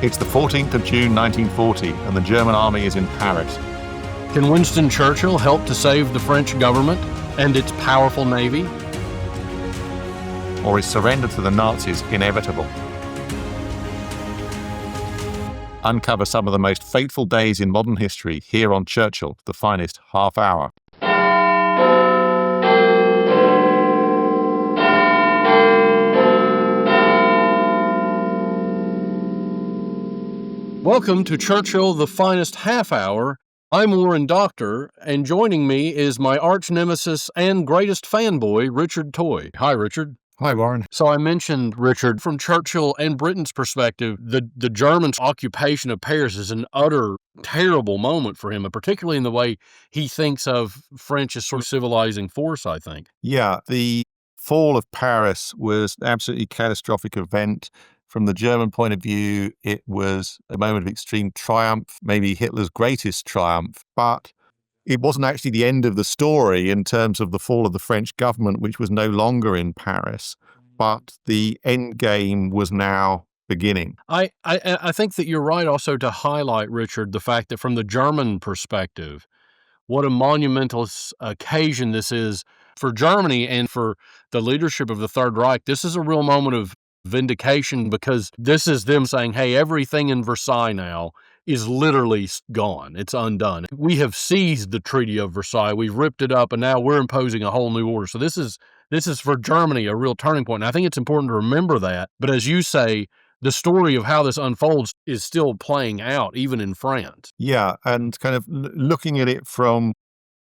It's the 14th of June 1940, and the German army is in Paris. Can Winston Churchill help to save the French government and its powerful navy? Or is surrender to the Nazis inevitable? Uncover some of the most fateful days in modern history here on Churchill, the Finest Half Hour. Welcome to Churchill, the Finest Half Hour. I'm Warren Dockter, and joining me is my arch nemesis and greatest fanboy, Richard Toye. Hi, Richard. Hi, Warren. So I mentioned, Richard, from Churchill and Britain's perspective, the Germans' occupation of Paris is an utter terrible moment for him, and particularly in the way he thinks of French as sort of civilizing force, I think. Yeah, the fall of Paris was an absolutely catastrophic event. From the German point of view, it was a moment of extreme triumph, maybe Hitler's greatest triumph, but it wasn't actually the end of the story in terms of the fall of the French government, which was no longer in Paris, but the end game was now beginning. I think that you're right also to highlight, Richard, the fact that from the German perspective, what a monumental occasion this is for Germany and for the leadership of the Third Reich. This is a real moment of vindication because this is them saying, hey, everything in Versailles now is literally gone. It's undone. We have seized the Treaty of Versailles. We've ripped it up, and now we're imposing a whole new order. So this is for Germany a real turning point. And I think it's important to remember that. But as you say, the story of how this unfolds is still playing out, even in France. Yeah, and kind of looking at it from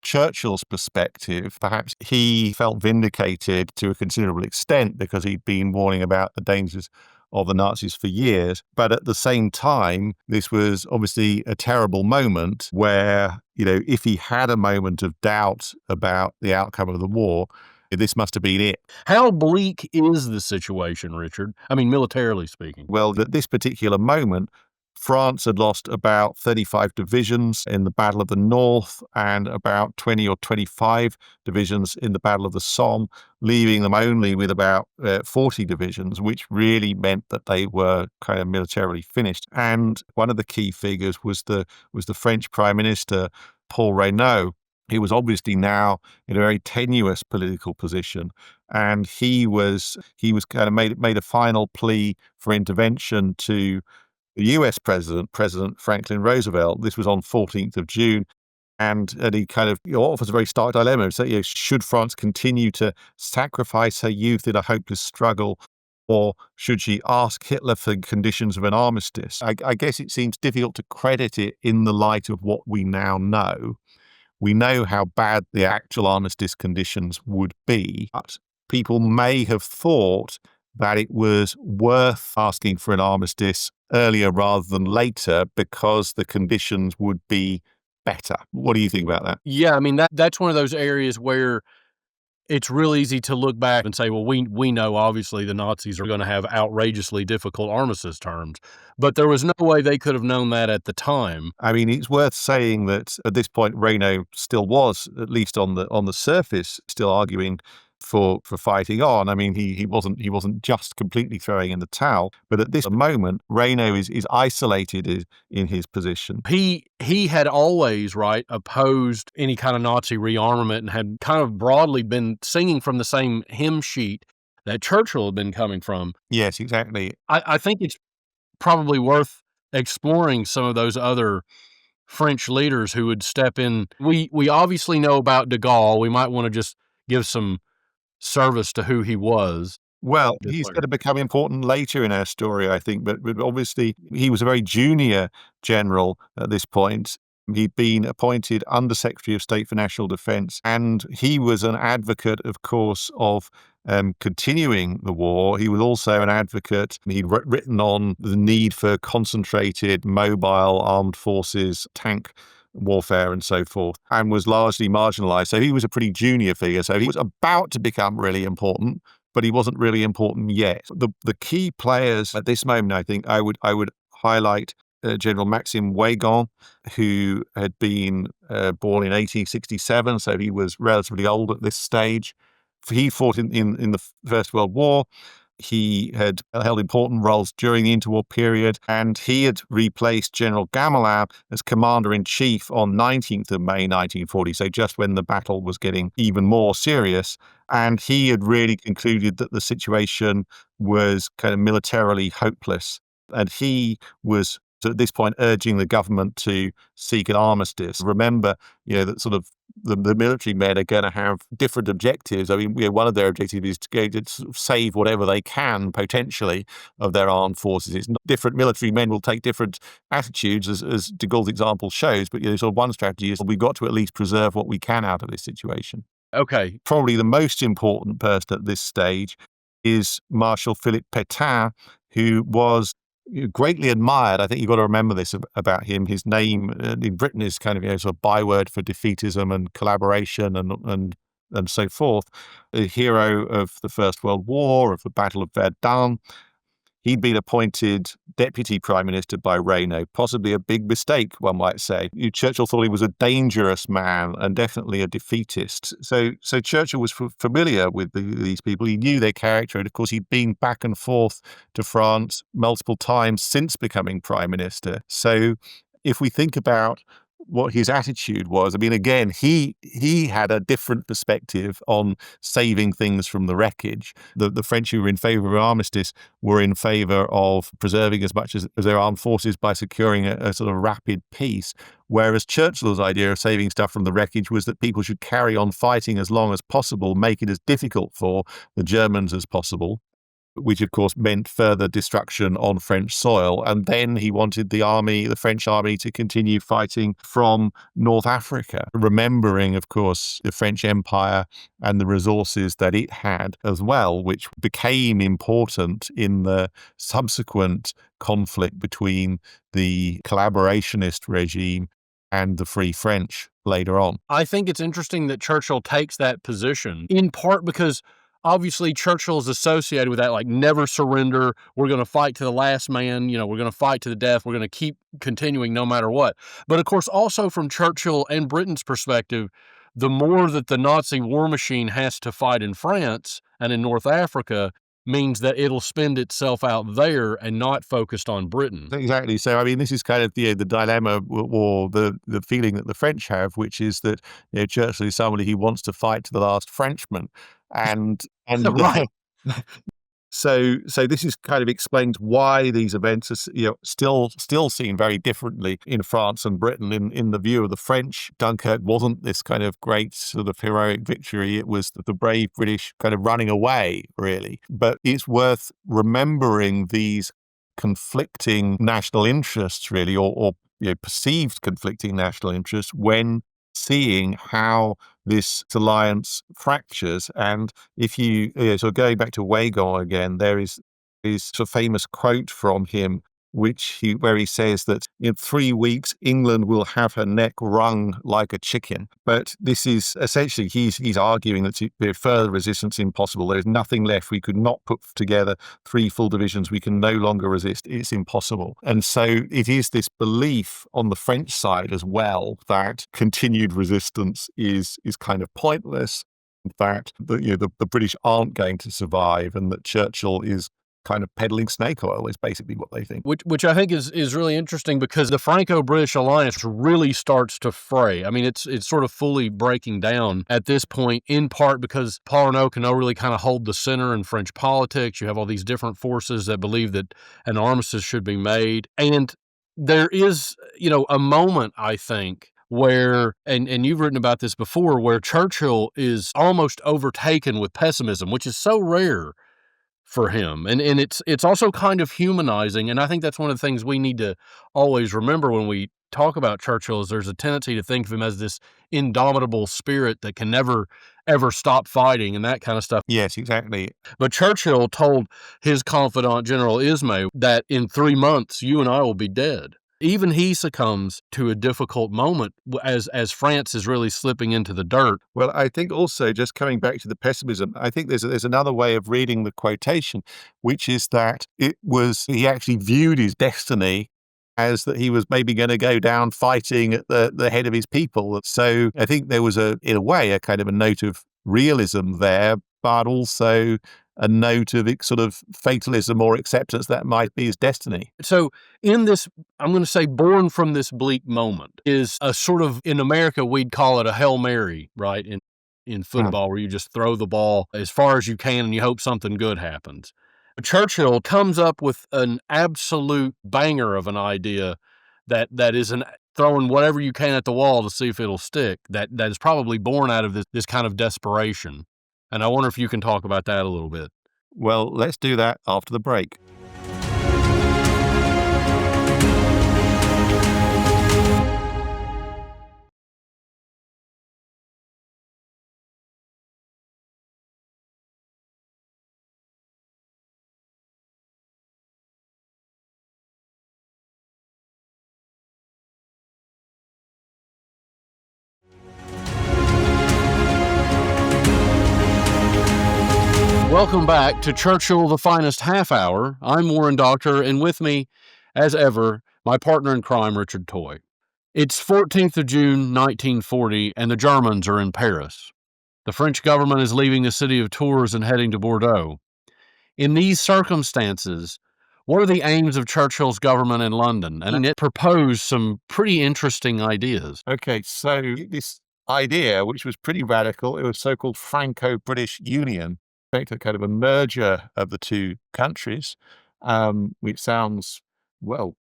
Churchill's perspective, perhaps he felt vindicated to a considerable extent because he'd been warning about the dangers of the Nazis for years. But at the same time, this was obviously a terrible moment where, if he had a moment of doubt about the outcome of the war, this must have been it. How bleak is the situation, Richard? I mean, militarily speaking. Well, at this particular moment, France had lost about 35 divisions in the Battle of the North and about 20 or 25 divisions in the Battle of the Somme, leaving them only with about 40 divisions, which really meant that they were kind of militarily finished. And one of the key figures was the French Prime Minister, Paul Reynaud. He was obviously now in a very tenuous political position, and he was kind of made a final plea for intervention to the US President Franklin Roosevelt. This was on 14th of June. And he kind of offers a very stark dilemma. So, should France continue to sacrifice her youth in a hopeless struggle, or should she ask Hitler for conditions of an armistice? I guess it seems difficult to credit it in the light of what we now know. We know how bad the actual armistice conditions would be, but people may have thought that it was worth asking for an armistice earlier rather than later because the conditions would be better. What do you think about that? Yeah, I mean, that's one of those areas where it's real easy to look back and say, well, we know obviously the Nazis are going to have outrageously difficult armistice terms, but there was no way they could have known that at the time. I mean, it's worth saying that at this point, Reynaud still was, at least on the surface, still arguing for fighting on. I mean, he wasn't just completely throwing in the towel, but at this moment, Reynaud is isolated in his position. He had always, opposed any kind of Nazi rearmament and had kind of broadly been singing from the same hymn sheet that Churchill had been coming from. Yes, exactly. I think it's probably worth exploring some of those other French leaders who would step in. We obviously know about de Gaulle. We might want to just give some service to who he was. Well, he's going to become important later in our story, I think, but obviously he was a very junior general at this point. He'd been appointed Under Secretary of State for National Defense, and he was an advocate, of course, of continuing the war. He was also an advocate. He'd written on the need for concentrated, mobile armed forces, tank warfare and so forth, and was largely marginalized. So he was a pretty junior figure. So he was about to become really important, but he wasn't really important yet. The key players at this moment, I think, I would highlight General Maxime Weygand, who had been born in 1867, so he was relatively old at this stage. He fought in the First World War. He had held important roles during the interwar period, and he had replaced General Gamelin as commander-in-chief on 19th of May 1940, so just when the battle was getting even more serious. And he had really concluded that the situation was kind of militarily hopeless. And he was, at this point, urging the government to seek an armistice. Remember, that sort of the military men are going to have different objectives. I mean, one of their objectives is to go to sort of save whatever they can, potentially, of their armed forces. It's not, different military men will take different attitudes, as de Gaulle's example shows, but sort of one strategy is we've got to at least preserve what we can out of this situation. Okay. Probably the most important person at this stage is Marshal Philippe Pétain, who was greatly admired. I think you've got to remember this about him. His name in Britain is kind of sort of byword for defeatism and collaboration and so forth. A hero of the First World War, of the Battle of Verdun. He'd been appointed deputy prime minister by Reynaud, possibly a big mistake, one might say. Churchill thought he was a dangerous man and definitely a defeatist. So Churchill was familiar with these people. He knew their character, and of course he'd been back and forth to France multiple times since becoming prime minister. So if we think about what his attitude was, I mean, again, he had a different perspective on saving things from the wreckage. The French who were in favour of armistice were in favour of preserving as much as their armed forces by securing a sort of rapid peace, whereas Churchill's idea of saving stuff from the wreckage was that people should carry on fighting as long as possible, make it as difficult for the Germans as possible, which of course meant further destruction on French soil. And then he wanted the French army, to continue fighting from North Africa, remembering, of course, the French Empire and the resources that it had as well, which became important in the subsequent conflict between the collaborationist regime and the Free French later on. I think it's interesting that Churchill takes that position, in part because obviously Churchill is associated with that, like, never surrender. We're going to fight to the last man. We're going to fight to the death. We're going to keep continuing no matter what. But of course, also from Churchill and Britain's perspective, the more that the Nazi war machine has to fight in France and in North Africa means that it'll spend itself out there and not focused on Britain. Exactly. So, I mean, this is kind of the dilemma, or the feeling that the French have, which is that Churchill is somebody who wants to fight to the last Frenchman, and Right. So this is kind of explains why these events are still seen very differently in France and Britain. In the view of the French, Dunkirk wasn't this kind of great sort of heroic victory. It was the brave British kind of running away, really. But it's worth remembering these conflicting national interests, really, or perceived conflicting national interests, when seeing how this alliance fractures. And if you, so going back to Weygand again, there is this sort of famous quote from him, where he says that in 3 weeks, England will have her neck wrung like a chicken. But this is essentially, he's arguing that further resistance impossible. There's nothing left. We could not put together 3 full divisions. We can no longer resist. It's impossible. And so it is this belief on the French side as well that continued resistance is kind of pointless. In fact, the British aren't going to survive, and that Churchill is kind of peddling snake oil is basically what they think. Which I think is really interesting, because the Franco-British alliance really starts to fray. I mean, it's sort of fully breaking down at this point, in part because Paul Renaud can really kind of hold the center in French politics. You have all these different forces that believe that an armistice should be made. And there is, a moment, I think, where, and you've written about this before, where Churchill is almost overtaken with pessimism, which is so rare for him. And it's also kind of humanizing. And I think that's one of the things we need to always remember when we talk about Churchill, is there's a tendency to think of him as this indomitable spirit that can never, ever stop fighting and that kind of stuff. Yes, exactly. But Churchill told his confidant, General Ismay, that in 3 months, you and I will be dead. Even he succumbs to a difficult moment as France is really slipping into the dirt. Well, I think also, just coming back to the pessimism, I think there's another way of reading the quotation, which is that he actually viewed his destiny as that he was maybe going to go down fighting at the head of his people. So I think there was in a way, a kind of a note of realism there, but also a note of sort of fatalism or acceptance that might be his destiny. So in this, I'm going to say, born from this bleak moment is a sort of, in America, we'd call it a Hail Mary, right? In football, where you just throw the ball as far as you can and you hope something good happens. Churchill comes up with an absolute banger of an idea that is throwing whatever you can at the wall to see if it'll stick. That is probably born out of this kind of desperation. And I wonder if you can talk about that a little bit. Well, let's do that after the break. Welcome back to Churchill, the Finest Half Hour. I'm Warren Doctor, and with me, as ever, my partner in crime, Richard Toye. It's 14th of June, 1940, and the Germans are in Paris. The French government is leaving the city of Tours and heading to Bordeaux. In these circumstances, what are the aims of Churchill's government in London? And it proposed some pretty interesting ideas. Okay, so this idea, which was pretty radical, it was so-called Franco-British Union, a kind of a merger of the two countries, which sounds, well,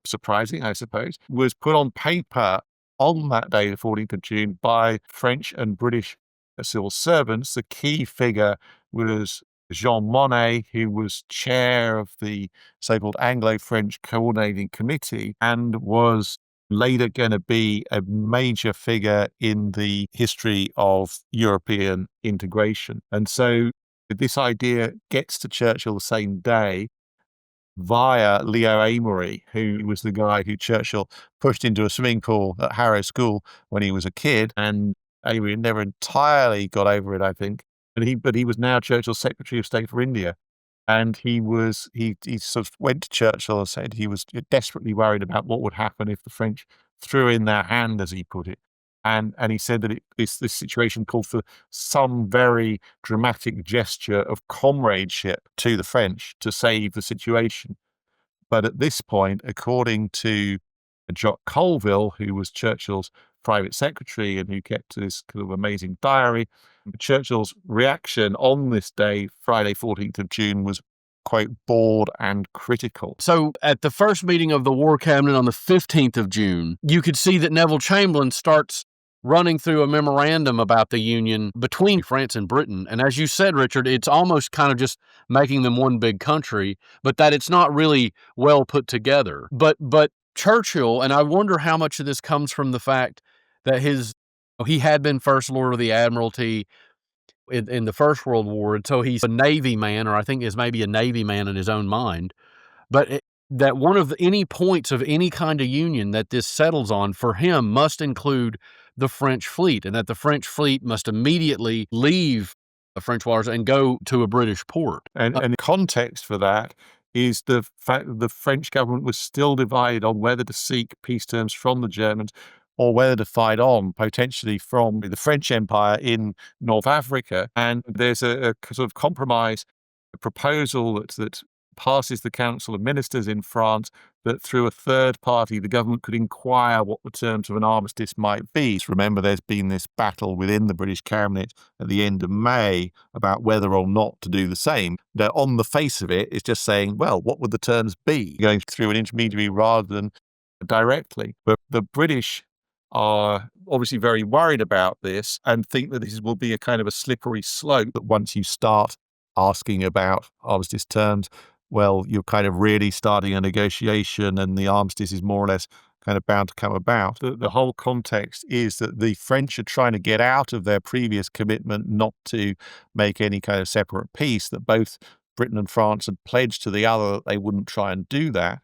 surprising, I suppose, was put on paper on that day, the 14th of June, by French and British civil servants. The key figure was Jean Monnet, who was chair of the so-called Anglo-French Coordinating Committee and was later going to be a major figure in the history of European integration. And so this idea gets to Churchill the same day via Leo Amory, who was the guy who Churchill pushed into a swimming pool at Harrow School when he was a kid. And Amory never entirely got over it, I think. But he was now Churchill's Secretary of State for India. And he sort of went to Churchill and said he was desperately worried about what would happen if the French threw in their hand, as he put it. And he said that this situation called for some very dramatic gesture of comradeship to the French to save the situation. But at this point, according to Jock Colville, who was Churchill's private secretary and who kept this kind of amazing diary, Churchill's reaction on this day, Friday, 14th of June, was, quote, bored and critical. So at the first meeting of the War Cabinet on the 15th of June, you could see that Neville Chamberlain starts running through a memorandum about the union between France and Britain. And as you said, Richard, it's almost kind of just making them one big country, but that it's not really well put together. But Churchill, and I wonder how much of this comes from the fact that he had been First Lord of the Admiralty in the First World War, and so he's a Navy man, or I think is maybe a Navy man in his own mind. But that one of any points of any kind of union that this settles on for him must include the French fleet, and that the French fleet must immediately leave the French waters and go to a British port. And the context for that is the fact that the French government was still divided on whether to seek peace terms from the Germans or whether to fight on, potentially from the French Empire in North Africa. And there's a sort of compromise proposal that passes the Council of Ministers in France, that through a third party, the government could inquire what the terms of an armistice might be. Remember, there's been this battle within the British cabinet at the end of May about whether or not to do the same. Now, on the face of it, it's just saying, well, what would the terms be? Going through an intermediary rather than directly. But the British are obviously very worried about this and think that this will be a kind of a slippery slope, that once you start asking about armistice terms, well, you're kind of really starting a negotiation and the armistice is more or less kind of bound to come about. The whole context is that the French are trying to get out of their previous commitment not to make any kind of separate peace, that both Britain and France had pledged to the other that they wouldn't try and do that.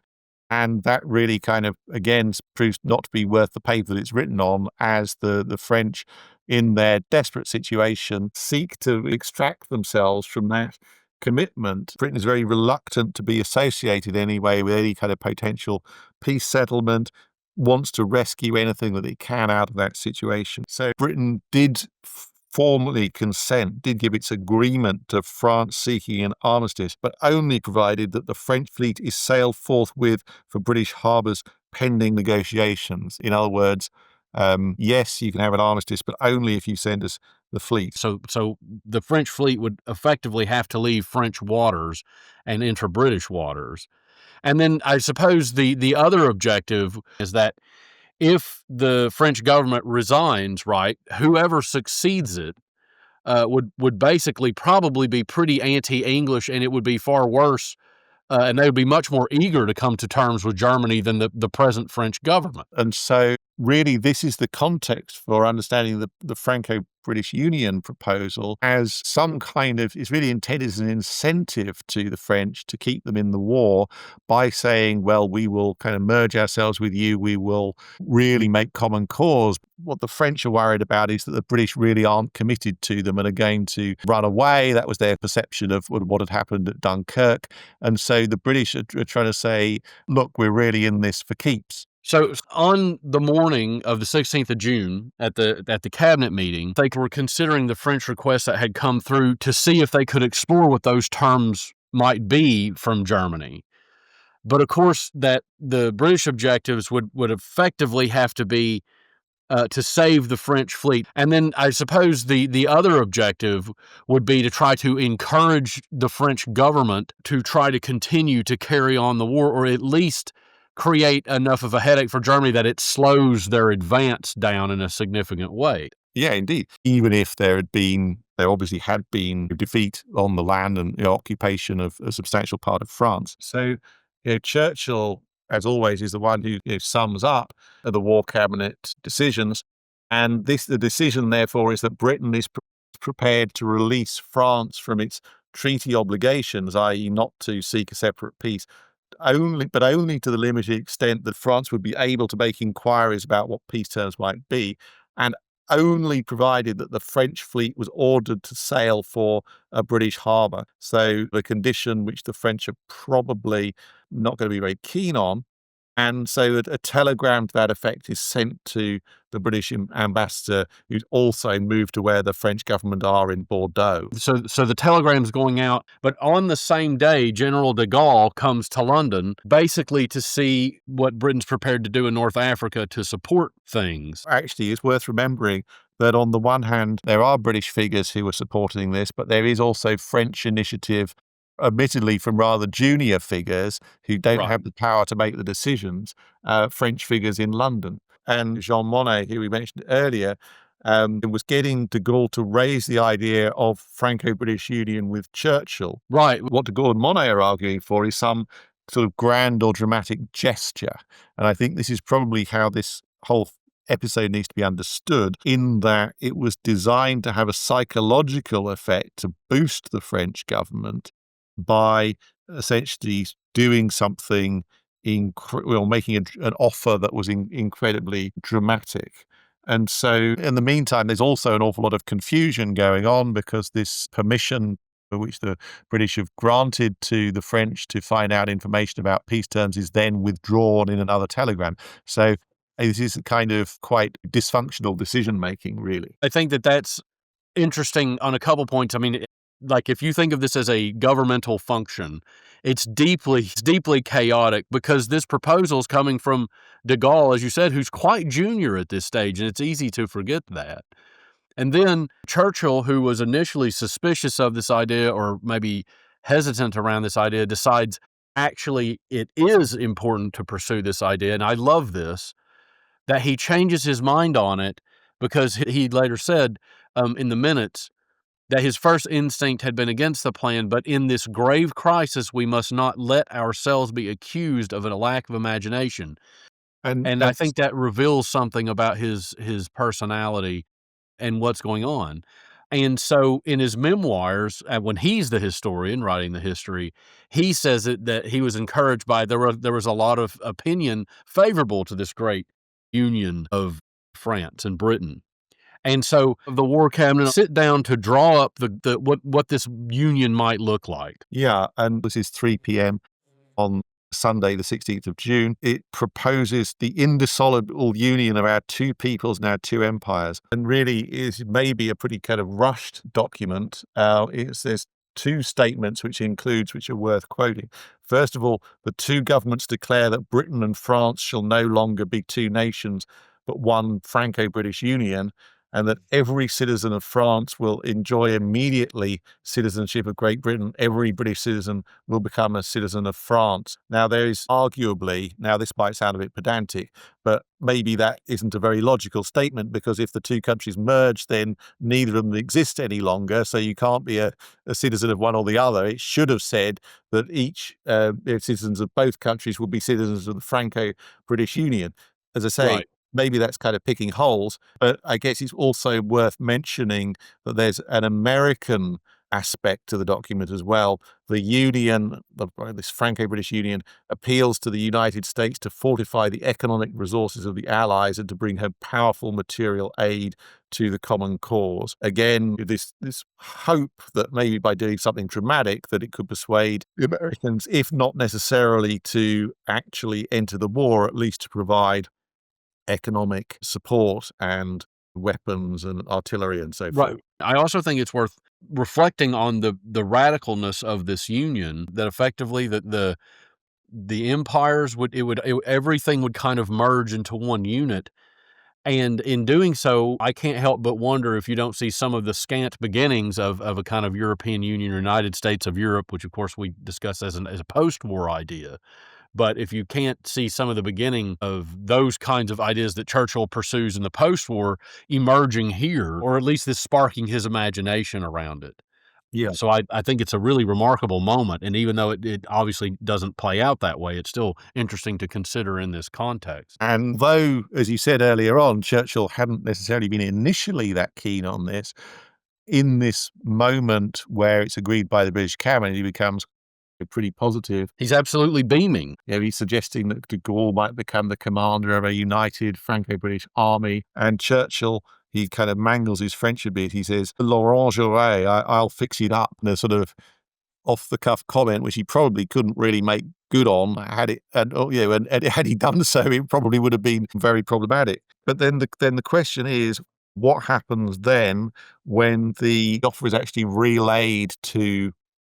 And that really kind of, again, proves not to be worth the paper that it's written on, as the French, in their desperate situation, seek to extract themselves from that commitment. Britain is very reluctant to be associated anyway with any kind of potential peace settlement, wants to rescue anything that it can out of that situation. So Britain did formally consent, did give its agreement to France seeking an armistice, but only provided that the French fleet is sailed forthwith for British harbours pending negotiations. In other words, yes, you can have an armistice, but only if you send us the fleet. So the French fleet would effectively have to leave French waters and enter British waters. And then I suppose the other objective is that if the French government resigns, right, whoever succeeds it would basically probably be pretty anti-English, and it would be far worse, and they would be much more eager to come to terms with Germany than the present French government. And so really this is the context for understanding the Franco-British Union proposal as some kind of, it's really intended as an incentive to the French to keep them in the war by saying, well, we will kind of merge ourselves with you, we will really make common cause. What the French are worried about is that the British really aren't committed to them and are going to run away. That was their perception of what had happened at Dunkirk. And so the British are trying to say, look, we're really in this for keeps. So on the morning of the 16th of June at the cabinet meeting, they were considering the French request that had come through to see if they could explore what those terms might be from Germany. But of course, that the British objectives would effectively have to be to save the French fleet. And then I suppose the other objective would be to try to encourage the French government to try to continue to carry on the war, or at least create enough of a headache for Germany that it slows their advance down in a significant way. Yeah, indeed. Even if there obviously had been defeat on the land and the occupation of a substantial part of France. So, Churchill, as always, is the one who sums up the war cabinet decisions. And the decision, therefore, is that Britain is prepared to release France from its treaty obligations, i.e. not to seek a separate peace, only to the limited extent that France would be able to make inquiries about what peace terms might be, and only provided that the French fleet was ordered to sail for a British harbour. So the condition which the French are probably not going to be very keen on. And so a telegram to that effect is sent to the British ambassador, who's also moved to where the French government are in Bordeaux. So the telegram's going out, but on the same day, General de Gaulle comes to London basically to see what Britain's prepared to do in North Africa to support things. Actually, it's worth remembering that on the one hand, there are British figures who are supporting this, but there is also French initiative, admittedly from rather junior figures who don't have the power to make the decisions, French figures in London. And Jean Monnet, who we mentioned earlier, was getting de Gaulle to raise the idea of Franco-British Union with Churchill. Right. What de Gaulle and Monnet are arguing for is some sort of grand or dramatic gesture. And I think this is probably how this whole episode needs to be understood, in that it was designed to have a psychological effect to boost the French government by essentially doing something, making an offer that was incredibly dramatic. And so in the meantime, there's also an awful lot of confusion going on, because this permission which the British have granted to the French to find out information about peace terms is then withdrawn in another telegram. So this is a kind of quite dysfunctional decision-making, really. I think that's interesting on a couple points. I mean, like, if you think of this as a governmental function, it's deeply chaotic, because this proposal is coming from de Gaulle, as you said, who's quite junior at this stage, and it's easy to forget that. And then Churchill, who was initially suspicious of this idea, or maybe hesitant around this idea, decides actually it is important to pursue this idea. And I love this, that he changes his mind on it, because he later said in the minutes that his first instinct had been against the plan, but in this grave crisis, we must not let ourselves be accused of a lack of imagination. And I think that reveals something about his personality and what's going on. And so in his memoirs, when he's the historian writing the history, he says that he was encouraged by, there was a lot of opinion favorable to this great union of France and Britain. And so the war cabinet sit down to draw up what this union might look like. Yeah, and this is 3 p.m. on Sunday, the 16th of June. It proposes the indissoluble union of our two peoples and our two empires, and really is maybe a pretty kind of rushed document. There's two statements which are worth quoting. First of all, the two governments declare that Britain and France shall no longer be two nations, but one Franco-British Union, and that every citizen of France will enjoy immediately citizenship of Great Britain. Every British citizen will become a citizen of France. Now, there is arguably, now this might sound a bit pedantic, but maybe that isn't a very logical statement, because if the two countries merge, then neither of them exist any longer, so you can't be a citizen of one or the other. It should have said that each citizens of both countries will be citizens of the Franco-British Union. As I say, Right. maybe that's kind of picking holes, but I guess it's also worth mentioning that there's an American aspect to the document as well. The Union, this Franco-British Union, appeals to the United States to fortify the economic resources of the Allies and to bring her powerful material aid to the common cause. Again, this hope that maybe by doing something dramatic that it could persuade the Americans, if not necessarily to actually enter the war, at least to provide economic support and weapons and artillery and so Right. forth. I also think it's worth reflecting on the radicalness of this union, that effectively the empires everything would kind of merge into one unit. And in doing so, I can't help but wonder if you don't see some of the scant beginnings of a kind of European Union, United States of Europe, which of course we discuss as a post-war idea. But if you can't see some of the beginning of those kinds of ideas that Churchill pursues in the post-war emerging here, or at least this sparking his imagination around it. Yeah. So I think it's a really remarkable moment. And even though it obviously doesn't play out that way, it's still interesting to consider in this context. And though, as you said earlier on, Churchill hadn't necessarily been initially that keen on this, in this moment where it's agreed by the British cabinet, he becomes pretty positive. He's absolutely beaming. He's suggesting that de Gaulle might become the commander of a united Franco-British army. And Churchill, he kind of mangles his French a bit. He says, "L'orangerie, I'll fix it up." And a sort of off-the-cuff comment, which he probably couldn't really make good on, had had he done so, it probably would have been very problematic. But then the question is, what happens then when the offer is actually relayed to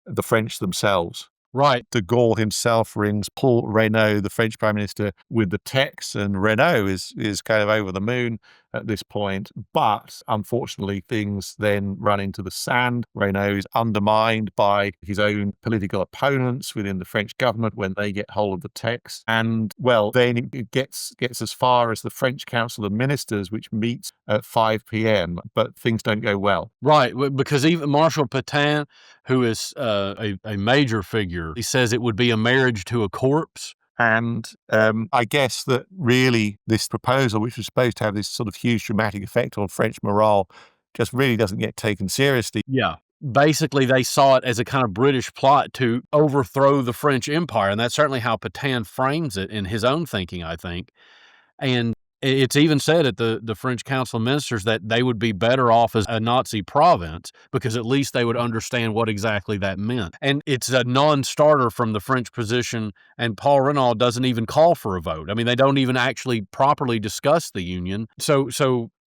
the French themselves? Right. De Gaulle himself rings Paul Reynaud, the French Prime Minister, with the text, and Reynaud is kind of over the moon at this point. But unfortunately, things then run into the sand. Reynaud is undermined by his own political opponents within the French government when they get hold of the text. And, well, then it gets as far as the French Council of Ministers, which meets at 5 p.m., but things don't go well. Right, because even Marshal Pétain, who is a major figure, he says it would be a marriage to a corpse. And I guess that really this proposal, which was supposed to have this sort of huge dramatic effect on French morale, just really doesn't get taken seriously. Yeah. Basically, they saw it as a kind of British plot to overthrow the French Empire, and that's certainly how Pétain frames it in his own thinking, I think. And it's even said at the French Council of Ministers that they would be better off as a Nazi province, because at least they would understand what exactly that meant. And it's a non-starter from the French position, and Paul Reynaud doesn't even call for a vote. I mean, they don't even actually properly discuss the union. So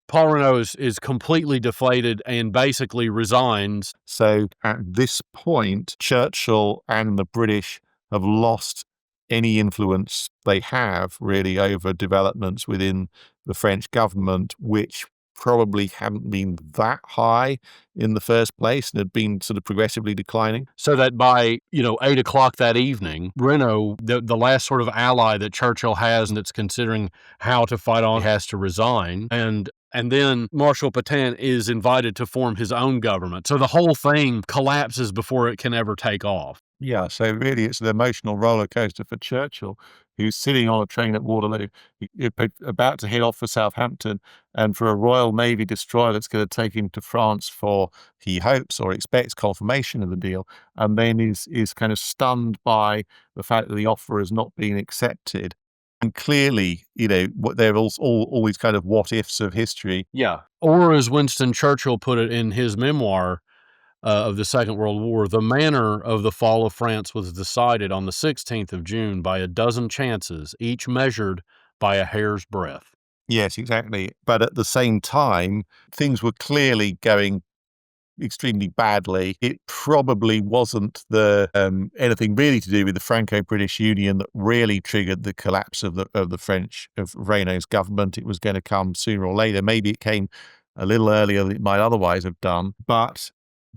Paul Reynaud is completely deflated and basically resigns. So at this point, Churchill and the British have lost any influence they have really over developments within the French government, which probably hadn't been that high in the first place and had been sort of progressively declining. So that by 8 o'clock that evening, Reynaud, the last sort of ally that Churchill has and that's considering how to fight on, has to resign. And then Marshal Pétain is invited to form his own government. So the whole thing collapses before it can ever take off. Yeah, so really it's an emotional roller coaster for Churchill, who's sitting on a train at Waterloo, about to head off for Southampton, and for a Royal Navy destroyer that's going to take him to France for, he hopes or expects, confirmation of the deal, and then is kind of stunned by the fact that the offer has not been accepted. And clearly, there are all these kind of what ifs of history. Yeah. Or as Winston Churchill put it in his memoir, of the Second World War, the manner of the fall of France was decided on the 16th of June by a dozen chances, each measured by a hair's breadth. Yes, exactly. But at the same time, things were clearly going extremely badly. It probably wasn't anything really to do with the Franco-British Union that really triggered the collapse of Reynaud's government. It was going to come sooner or later. Maybe it came a little earlier than it might otherwise have done. But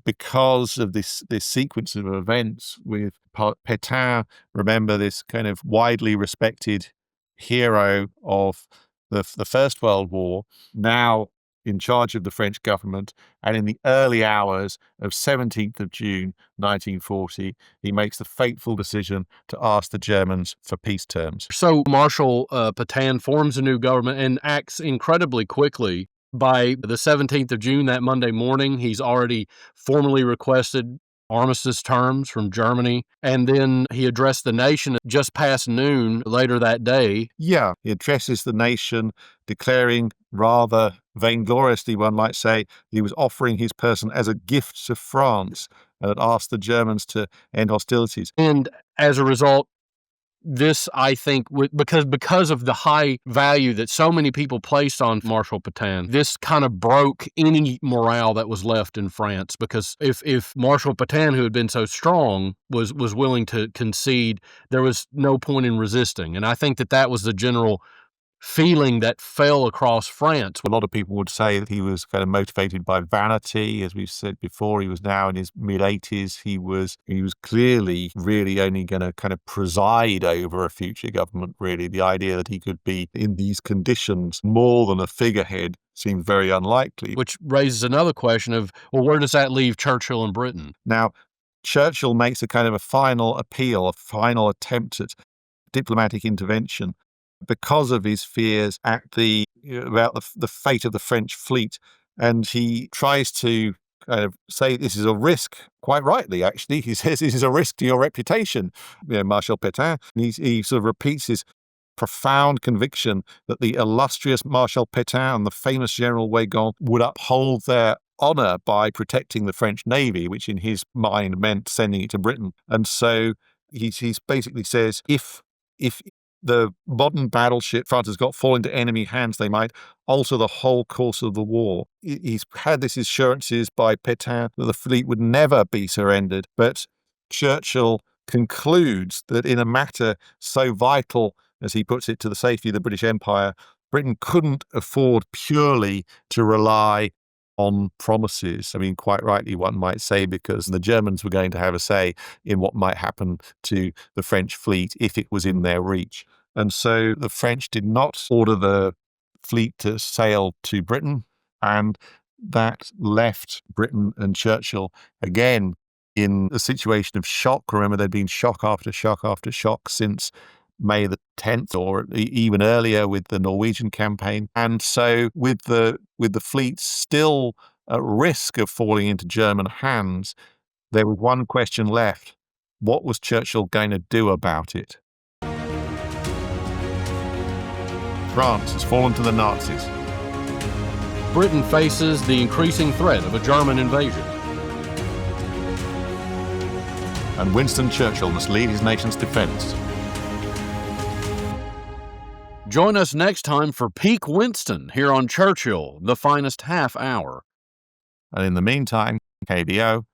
because of this sequence of events with Pétain, remember, this kind of widely respected hero of the First World War, now in charge of the French government, and in the early hours of 17th of June 1940, he makes the fateful decision to ask the Germans for peace terms. So Marshal Pétain forms a new government and acts incredibly quickly. By the 17th of June, that Monday morning, he's already formally requested armistice terms from Germany, and then he addressed the nation just past noon later that day. Yeah, he addresses the nation, declaring rather vaingloriously, one might say, he was offering his person as a gift to France and had asked the Germans to end hostilities. And as a result, this, I think, because of the high value that so many people placed on Marshal Pétain, this kind of broke any morale that was left in France. Because if Marshal Pétain, who had been so strong, was willing to concede, there was no point in resisting. And I think that was the general feeling that fell across France. A lot of people would say that he was kind of motivated by vanity. As we've said before, he was now in his mid-80s. He was clearly really only going to kind of preside over a future government, really. The idea that he could be in these conditions more than a figurehead seemed very unlikely. Which raises another question of, well, where does that leave Churchill and Britain? Now, Churchill makes a kind of a final appeal, a final attempt at diplomatic intervention, because of his fears about the fate of the French fleet. And he tries to kind of say this is a risk, quite rightly, actually. He says this is a risk to your reputation, Marshal Pétain. And he sort of repeats his profound conviction that the illustrious Marshal Pétain and the famous General Weygand would uphold their honor by protecting the French Navy, which in his mind meant sending it to Britain. And so he basically says, if the modern battleship France has got fall into enemy hands, they might alter the whole course of the war. He's had these assurances by Pétain that the fleet would never be surrendered, but Churchill concludes that in a matter so vital, as he puts it, to the safety of the British Empire, Britain couldn't afford purely to rely on promises. I mean, quite rightly, one might say, because the Germans were going to have a say in what might happen to the French fleet if it was in their reach. And so the French did not order the fleet to sail to Britain, and that left Britain and Churchill again in a situation of shock. Remember, there'd been shock after shock after shock since May the 10th, or even earlier with the Norwegian campaign. And so with the fleet still at risk of falling into German hands, there was one question left. What was Churchill going to do about it? France has fallen to the Nazis. Britain faces the increasing threat of a German invasion. And Winston Churchill must lead his nation's defense. Join us next time for Peak Winston here on Churchill, the Finest Half Hour. And in the meantime, KBO,